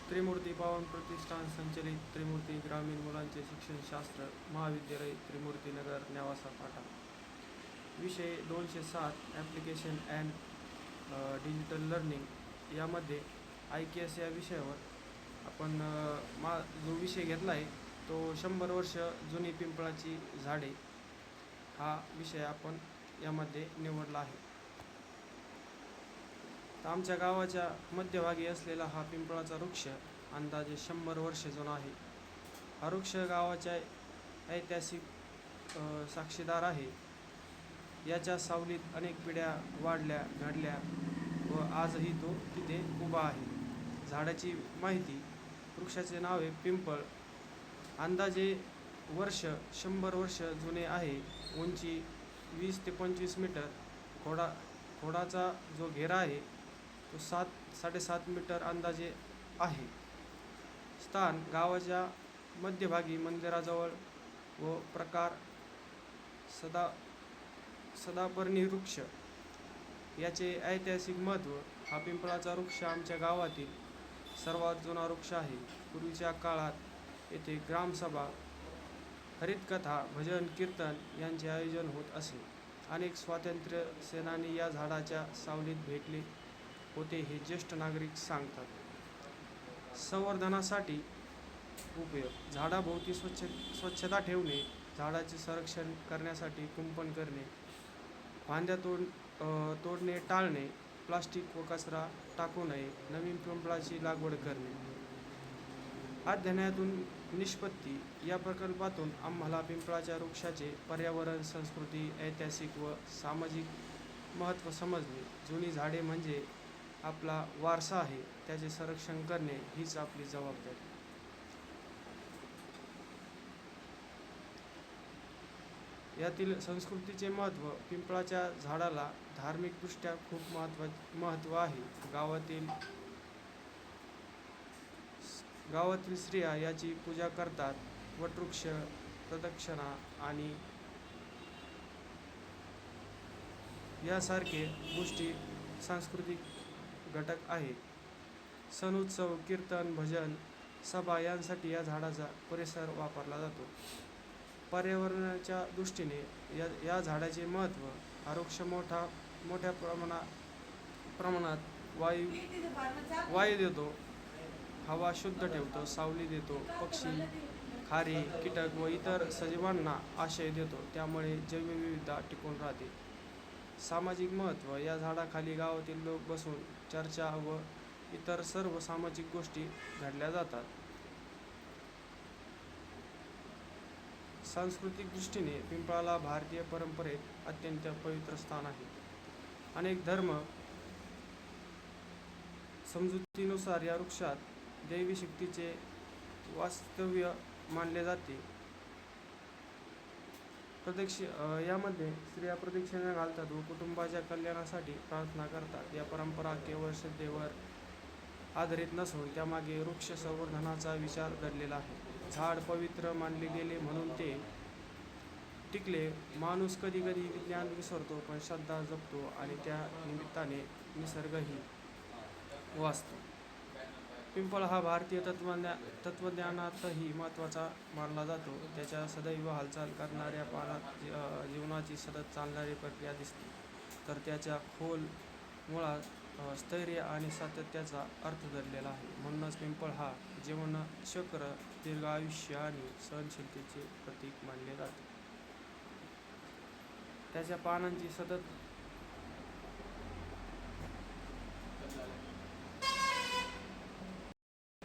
त्रिमूर्ती पावन प्रतिष्ठान संचलित त्रिमूर्ती ग्रामीण मुलांचे शिक्षणशास्त्र महाविद्यालय त्रिमूर्तीनगर नेवासा पाटा. विषय 207 ॲप्लिकेशन अँड डिजिटल लर्निंग. यामध्ये IKS या विषयावर आपण जो विषय घेतला आहे तो 100 वर्ष जुनी पिंपळाची झाडे हा विषय आपण यामध्ये निवडला आहे. तर आमच्या गावाच्या मध्यभागी असलेला हा पिंपळाचा वृक्ष अंदाजे 100 वर्ष जुना आहे. हा वृक्ष गावाच्या ऐतिहासिक साक्षीदार आहे. याच्या सावलीत अनेक पिढ्या वाढल्या घडल्या व आजही तो तिथे उभा आहे. झाडाची माहिती. वृक्षाचे नाव आहे पिंपळ. अंदाजे वर्ष 100 वर्ष जुने आहे. उंची 20 ते 25 मीटर. खोडाचा जो घेरा आहे तो 7-7.5 मीटर अंदाजे आहे. स्थान गावाच्या मध्यभागी मंदिराजवळ व प्रकार सदापर्णी वृक्ष. याचे ऐतिहासिक महत्त्व. हा पिंपळाचा वृक्ष आमच्या गावातील सर्वात जुना वृक्ष आहे. पूर्वीच्या काळात येथे ग्रामसभा, हरितकथा, भजन कीर्तन यांचे आयोजन होत असे. अनेक स्वातंत्र्य सेनानी या झाडाच्या सावलीत भेटले होते हे ज्येष्ठ नागरिक सांगतात. संवर्धनासाठी उपयोग. झाडाभोवती स्वच्छता ठेवणे, झाडाचे संरक्षण करण्यासाठी कुंपण करणे, फांद्या तोडणे टाळणे, प्लास्टिक व कचरा टाकू नये, नवीन पिंपळाची लागवड करणे. अध्ययनातून निष्पत्ती. या प्रकल्पातून आम्हाला पिंपळाच्या वृक्षाचे पर्यावरण, संस्कृती, ऐतिहासिक व सामाजिक महत्त्व समजले. जुनी झाडे म्हणजे आपला वारसा आहे, त्याचे संरक्षण करणे हीच आपली जबाबदारी. यातील संस्कृतीचे महत्त्व. पिंपळाच्या झाडाला धार्मिकदृष्ट्या खूप महत्त्व आहे. गावातील स्त्रिया याची पूजा करतात. वटवृक्ष प्रदक्षिणा आणि यासारखे गोष्टी सांस्कृतिक घटक आहेत. सण उत्सव, कीर्तन, भजन, सभा यांसाठी या झाडाचा परिसर वापरला जातो. पर्यावरणाच्या दृष्टीने या झाडाचे महत्त्व. हा वृक्ष मोठ्या प्रमाणात वायू देतो, हवा शुद्ध ठेवतो, सावली देतो, पक्षी, खारी, कीटक व इतर सजीवांना आश्रय देतो, त्यामुळे जैवविविधता टिकून राहते. सामाजिक महत्त्व. या झाडाखाली गावातील लोक बसून चर्चा व इतर सर्व सामाजिक गोष्टी घडल्या जातात. सांस्कृतिक दृष्टीने पिंपळाला भारतीय परंपरेत अत्यंत पवित्र स्थान आहे. अनेक धर्म समजुतीनुसार या वृक्षात दैवी शक्तीचे वास्तव्य मानले जाते. यामध्ये स्त्रिया प्रदक्षिणा घालतात व कुटुंबाच्या कल्याणासाठी प्रार्थना करतात. या परंपरा केवळ श्रद्धेवर आधारित नसून त्यामागे वृक्ष संवर्धनाचा विचार दडलेला आहे. झाड पवित्र मानले गेले म्हणून ते टिकले. माणूस कधी विज्ञान विसरतो पण श्रद्धा जपतो आणि त्या निमित्ताने निसर्गही वाचतो. पिंपळ हा भारतीय तत्त्वज्ञानातही महत्त्वाचा मानला जातो. त्याच्या सदैव हालचाल करणाऱ्या पानात जीवनाची सतत चालणारी प्रक्रिया दिसते, तर त्याच्या खोल मुळात स्थैर्य आणि सातत्याचा अर्थ दडलेला आहे. म्हणूनच पिंपळ हा जीवनचक्र, दीर्घ आयुष्य आणि सहनशीलतेचे प्रतीक मानले जाते. त्याच्या पानांची सतत